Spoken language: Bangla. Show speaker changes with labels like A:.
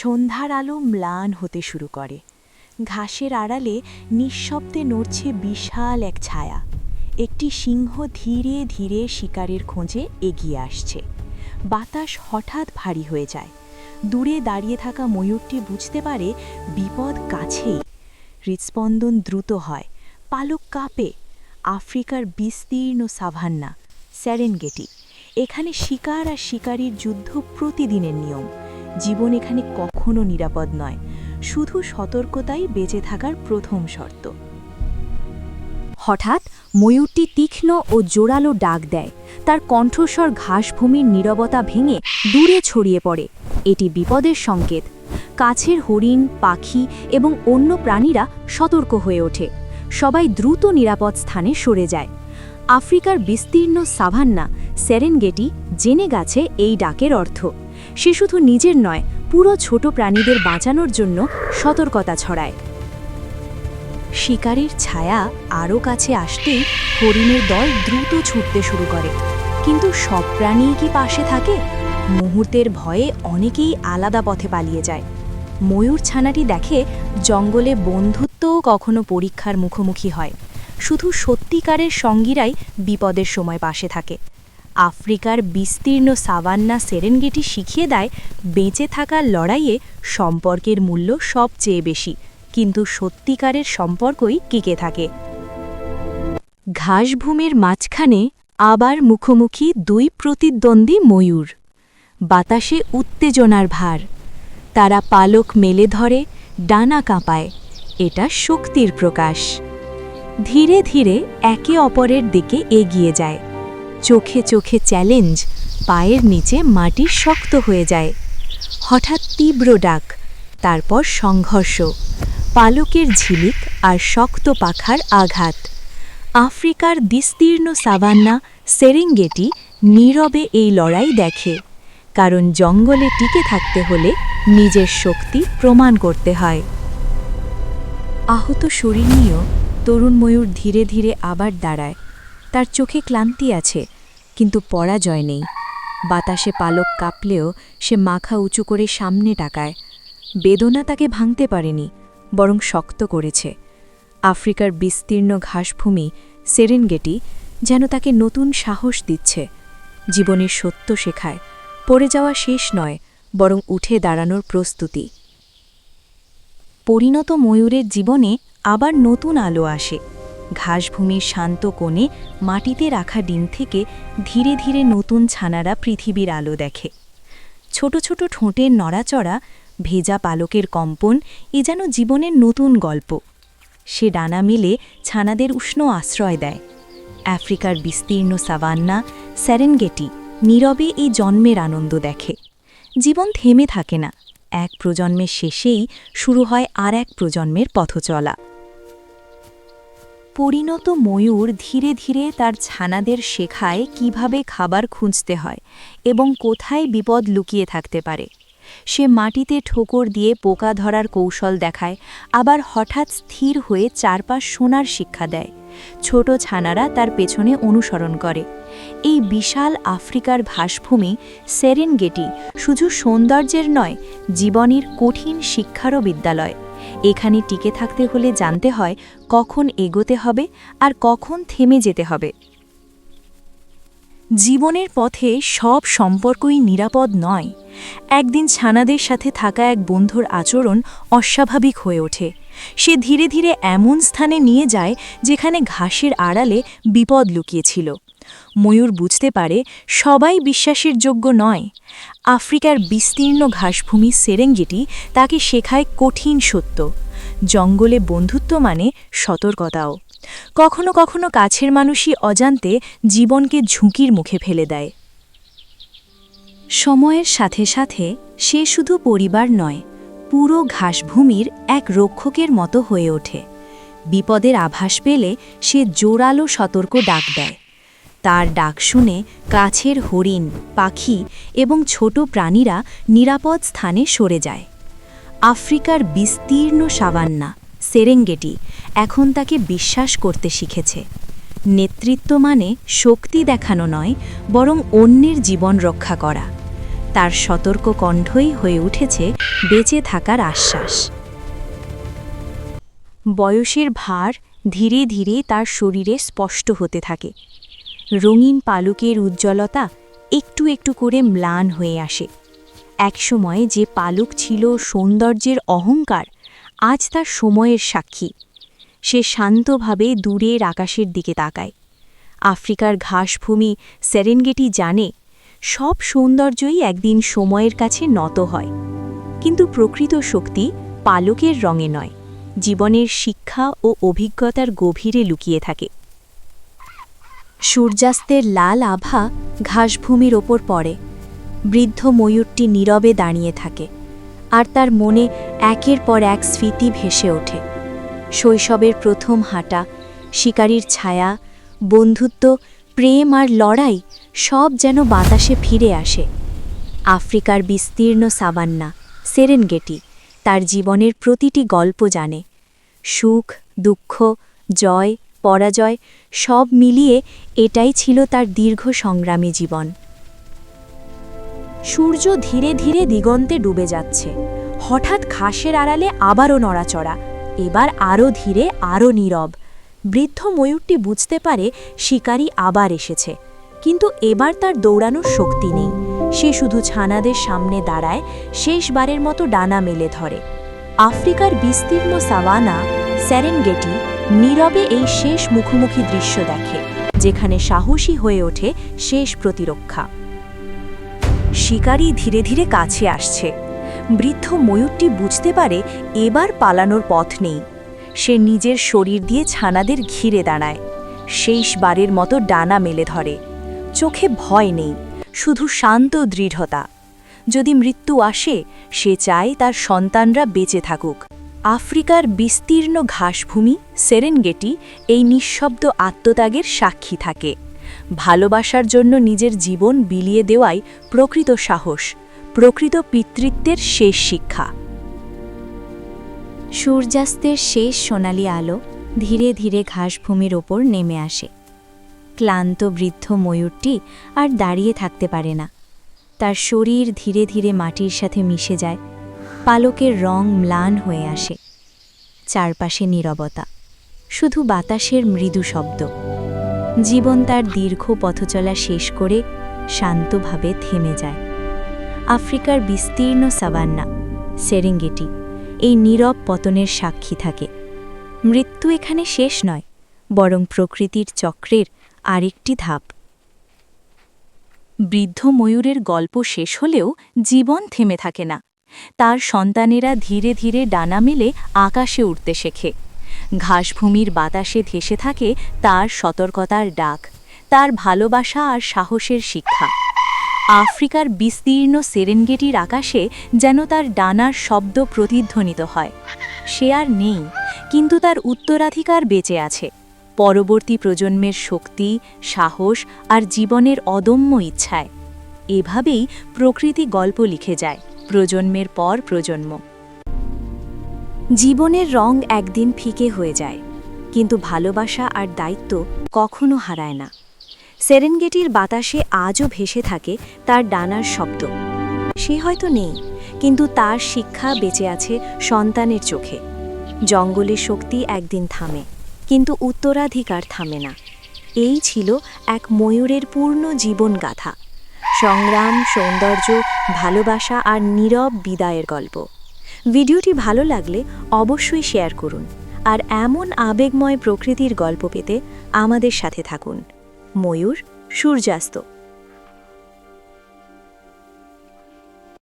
A: সন্ধ্যার আলো ম্লান হতে শুরু করে। ঘাসের আড়ালে নিঃশব্দে নড়ছে বিশাল এক ছায়া। একটি সিংহ ধীরে ধীরে শিকারের খোঁজে এগিয়ে আসছে। বাতাস হঠাৎ ভারী হয়ে যায়। দূরে দাঁড়িয়ে থাকা ময়ূরটি বুঝতে পারে বিপদ কাছেই। হৃৎস্পন্দন দ্রুত হয়, পালক কাঁপে। আফ্রিকার বিস্তীর্ণ সাভান্না, সেরেনগেটি, এখানে শিকার আর শিকারীর যুদ্ধ প্রতিদিনের নিয়ম। জীবন এখানে কখনো নিরাপদ নয়, শুধু সতর্কতাই বেঁচে থাকার প্রথম শর্ত।
B: হঠাৎ ময়ূরটি তীক্ষ্ণ ও জোরালো ডাক দেয়। তার কণ্ঠস্বর ঘাসভূমির নীরবতা ভেঙে দূরে ছড়িয়ে পড়ে। এটি বিপদের সংকেত। কাছের হরিণ, পাখি এবং অন্য প্রাণীরা সতর্ক হয়ে ওঠে। সবাই দ্রুত নিরাপদ স্থানে সরে যায়। আফ্রিকার বিস্তীর্ণ সাভান্না, সেরেনগেটি জেনে গেছে এই ডাকের অর্থ। সে শুধু নিজের নয়, পুরো ছোট প্রাণীদের বাঁচানোর জন্য সতর্কতা ছড়ায়। শিকারীর ছায়া আরও কাছে আসতেই হরিণের দল দ্রুত ছুটতে শুরু করে। কিন্তু সব প্রাণীই কি পাশে থাকে? মুহূর্তের ভয়ে অনেকেই আলাদা পথে পালিয়ে যায়। ময়ূর ছানাটি দেখে জঙ্গলে বন্ধুত্বও কখনো পরীক্ষার মুখোমুখি হয়। শুধু সত্যিকারের সঙ্গীরাই বিপদের সময় পাশে থাকে। আফ্রিকার বিস্তীর্ণ সাভান্না সেরেনগেটি শিখিয়ে দেয়, বেঁচে থাকার লড়াইয়ে সম্পর্কের মূল্য সবচেয়ে বেশি, কিন্তু সত্যিকারের সম্পর্কই টিকে থাকে। ঘাসভূমির মাঝখানে আবার মুখোমুখি দুই প্রতিদ্বন্দ্বী ময়ূর। বাতাসে উত্তেজনার ভার। তারা পালক মেলে ধরে, ডানা কাঁপায়। এটা শক্তির প্রকাশ। ধীরে ধীরে একে অপরের দিকে এগিয়ে যায়। চোখে চোখে চ্যালেঞ্জ, পায়ের নিচে মাটি শক্ত হয়ে যায়। হঠাৎ তীব্র ডাক, তারপর সংঘর্ষ, পালকের ঝিলিক আর শক্ত পাখার আঘাত। আফ্রিকার বিস্তীর্ণ সাভান্না, সেরেনগেটি নীরবে এই লড়াই দেখে, কারণ জঙ্গলে টিকে থাকতে হলে নিজের শক্তি প্রমাণ করতে হয়। আহত শরীর নিয়েও তরুণ ময়ূর ধীরে ধীরে আবার দাঁড়ায়। তার চোখে ক্লান্তি আছে, কিন্তু পরাজয় নেই। বাতাসে পালক কাঁপলেও সে মাথা উঁচু করে সামনে তাকায়। বেদনা তাকে ভাঙতে পারেনি, বরং শক্ত করেছে। আফ্রিকার বিস্তীর্ণ ঘাসভূমি, সেরেনগেটি যেন তাকে নতুন সাহস দিচ্ছে। জীবনের সত্য শেখায়, পড়ে যাওয়া শেষ নয়, বরং উঠে দাঁড়ানোর প্রস্তুতি। পরিণত ময়ূরের জীবনে আবার নতুন আলো আসে। ঘাসভূমির শান্ত কোণে মাটিতে রাখা ডিম থেকে ধীরে ধীরে নতুন ছানারা পৃথিবীর আলো দেখে। ছোট ছোট ঠোঁটের নড়াচড়া, ভেজা পালকের কম্পন, এ যেন জীবনের নতুন গল্প। সে ডানা মেলে ছানাদের উষ্ণ আশ্রয় দেয়। আফ্রিকার বিস্তীর্ণ সাভান্না, সেরেনগেটি নীরবে এই জন্মের আনন্দ দেখে। জীবন থেমে থাকে না, এক প্রজন্মের শেষেই শুরু হয় আর এক প্রজন্মের পথচলা। পরিণত ময়ূর ধীরে ধীরে তার ছানাদের শেখায় কিভাবে খাবার খুঁজতে হয় এবং কোথায় বিপদ লুকিয়ে থাকতে পারে। সে মাটিতে ঠোকর দিয়ে পোকা ধরার কৌশল দেখায়, আবার হঠাৎ স্থির হয়ে চারপাশ শোনার শিক্ষা দেয়। ছোট ছানারা তার পেছনে অনুসরণ করে। এই বিশাল আফ্রিকার ঘাসভূমি, সেরেনগেটি শুধু সৌন্দর্যের নয়, জীবনের কঠিন শিক্ষারও বিদ্যালয়। এখানে টিকে থাকতে হলে জানতে হয় কখন এগোতে হবে আর কখন থেমে যেতে হবে। জীবনের পথে সব সম্পর্কই নিরাপদ নয়। একদিন ছানাদের সাথে থাকা এক বন্ধুর আচরণ অস্বাভাবিক হয়ে ওঠে। সে ধীরে ধীরে এমন স্থানে নিয়ে যায় যেখানে ঘাসের আড়ালে বিপদ লুকিয়েছিল। ময়ূর বুঝতে পারে সবাই বিশ্বাসের যোগ্য নয়। আফ্রিকার বিস্তীর্ণ ঘাসভূমি সেরেনগেটি তাকে শেখায় কঠিন সত্য। জঙ্গলে বন্ধুত্ব মানে সতর্কতাও। কখনো কখনো কাছের মানুষই অজান্তে জীবনকে ঝুঁকির মুখে ফেলে দেয়। সময়ের সাথে সাথে সে শুধু পরিবার নয়, পুরো ঘাসভূমির এক রক্ষকের মতো হয়ে ওঠে। বিপদের আভাস পেলে সে জোরালো সতর্ক ডাক দেয়। তার ডাক শুনে কাছের হরিণ, পাখি এবং ছোট প্রাণীরা নিরাপদ স্থানে সরে যায়। আফ্রিকার বিস্তীর্ণ সাভান্না, সেরেনগেটি এখন তাকে বিশ্বাস করতে শিখেছে। নেতৃত্ব মানে শক্তি দেখানো নয়, বরং অন্যের জীবন রক্ষা করা। তার সতর্ক কণ্ঠই হয়ে উঠেছে বেঁচে থাকার আশ্বাস। বয়সের ভার ধীরে ধীরে তার শরীরে স্পষ্ট হতে থাকে। রঙিন পালকের উজ্জ্বলতা একটু একটু করে ম্লান হয়ে আসে। একসময় যে পালক ছিল সৌন্দর্যের অহংকার, আজ তার সময়ের সাক্ষী। সে শান্তভাবে দূরের আকাশের দিকে তাকায়। আফ্রিকার ঘাসভূমি সেরেনগেটি জানে, সব সৌন্দর্যই একদিন সময়ের কাছে নত হয়, কিন্তু প্রকৃত শক্তি পালকের রঙে নয়, জীবনের শিক্ষা ও অভিজ্ঞতার গভীরে লুকিয়ে থাকে। সূর্যাস্তের লাল আভা ঘাসভূমির ওপর পড়ে। বৃদ্ধ ময়ূরটি নীরবে দাঁড়িয়ে থাকে, আর তার মনে একের পর এক স্মৃতি ভেসে ওঠে। শৈশবের প্রথম হাঁটা, শিকারীর ছায়া, বন্ধুত্ব, প্রেম আর লড়াই সব যেন বাতাসে ফিরে আসে। আফ্রিকার বিস্তীর্ণ সাভান্না সেরেনগেটি তার জীবনের প্রতিটি গল্প জানে। সুখ, দুঃখ, জয়, পরাজয় সব মিলিয়ে এটাই ছিল তার দীর্ঘ সংগ্রামী জীবন। সূর্য ধীরে ধীরে দিগন্তে ডুবে যাচ্ছে। হঠাৎ ঘাসের আড়ালে আবারও নড়াচড়া, এবার আরও ধীরে, আরও নীরব। বৃদ্ধ ময়ূরটি বুঝতে পারে শিকারী আবার এসেছে, কিন্তু এবার তার দৌড়ানোর শক্তি নেই। সে শুধু ছানাদের সামনে দাঁড়ায়, শেষবারের মতো ডানা মেলে ধরে। আফ্রিকার বিস্তীর্ণ সাভানা সেরেনগেটি নীরবে এই শেষ মুখোমুখি দৃশ্য দেখে, যেখানে সাহসী হয়ে ওঠে শেষ প্রতিরক্ষা। শিকারী ধীরে ধীরে কাছে আসছে। বৃদ্ধ ময়ূরটি বুঝতে পারে এবার পালানোর পথ নেই। সে নিজের শরীর দিয়ে ছানাদের ঘিরে দাঁড়ায়, শেষবারের মতো ডানা মেলে ধরে। চোখে ভয় নেই, শুধু শান্ত দৃঢ়তা। যদি মৃত্যু আসে, সে চায় তার সন্তানরা বেঁচে থাকুক। আফ্রিকার বিস্তীর্ণ ঘাসভূমি সেরেনগেটি এই নিঃশব্দ আত্মত্যাগের সাক্ষী থাকে। ভালোবাসার জন্য নিজের জীবন বিলিয়ে দেওয়াই প্রকৃত সাহস, প্রকৃত পিতৃত্বের শেষ শিক্ষা। সূর্যাস্তের শেষ সোনালি আলো ধীরে ধীরে ঘাসভূমির ওপর নেমে আসে। ক্লান্ত বৃদ্ধ ময়ূরটি আর দাঁড়িয়ে থাকতে পারে না। তার শরীর ধীরে ধীরে মাটির সাথে মিশে যায়, পালকের রং ম্লান হয়ে আসে। চারপাশে নীরবতা, শুধু বাতাসের মৃদু শব্দ। জীবন তার দীর্ঘ পথচলা শেষ করে শান্তভাবে থেমে যায়। আফ্রিকার বিস্তীর্ণ সাভান্না সেরেনগেটি এই নীরব পতনের সাক্ষী থাকে। মৃত্যু এখানে শেষ নয়, বরং প্রকৃতির চক্রের আরেকটি ধাপ। বৃদ্ধ ময়ূরের গল্প শেষ হলেও জীবন থেমে থাকে না। তার সন্তানেরা ধীরে ধীরে ডানা মেলে আকাশে উঠতে শেখে। ঘাসভূমির বাতাসে ভেসে থাকে তার সতর্কতার ডাক, তার ভালোবাসা আর সাহসের শিক্ষা। আফ্রিকার বিস্তীর্ণ সেরেনগেটির আকাশে যেন তার ডানার শব্দ প্রতিধ্বনিত হয়। সে আর নেই, কিন্তু তার উত্তরাধিকার বেঁচে আছে। পরবর্তী প্রজন্মের শক্তি, সাহস আর জীবনের অদম্য ইচ্ছায়। এভাবেই প্রকৃতি গল্প লিখে যায়, প্রজন্মের পর প্রজন্ম। জীবনের রং একদিন ফিকে হয়ে যায়, কিন্তু ভালোবাসা আর দায়িত্ব কখনো হারায় না। সেরেনগেটির বাতাসে আজও ভেসে থাকে তার ডানার শব্দ। সে হয়তো নেই, কিন্তু তার শিক্ষা বেঁচে আছে সন্তানের চোখে। জঙ্গলের শক্তি একদিন থামে, কিন্তু উত্তরাধিকার থামে না। এই ছিল এক ময়ূরের পূর্ণ জীবনগাথা, সংগ্রাম, সৌন্দর্য, ভালোবাসা আর নীরব বিদায়ের গল্প। ভিডিওটি ভালো লাগলে অবশ্যই শেয়ার করুন, আর এমন আবেগময় প্রকৃতির গল্প পেতে আমাদের সাথে থাকুন। ময়ূর, সূর্যাস্ত।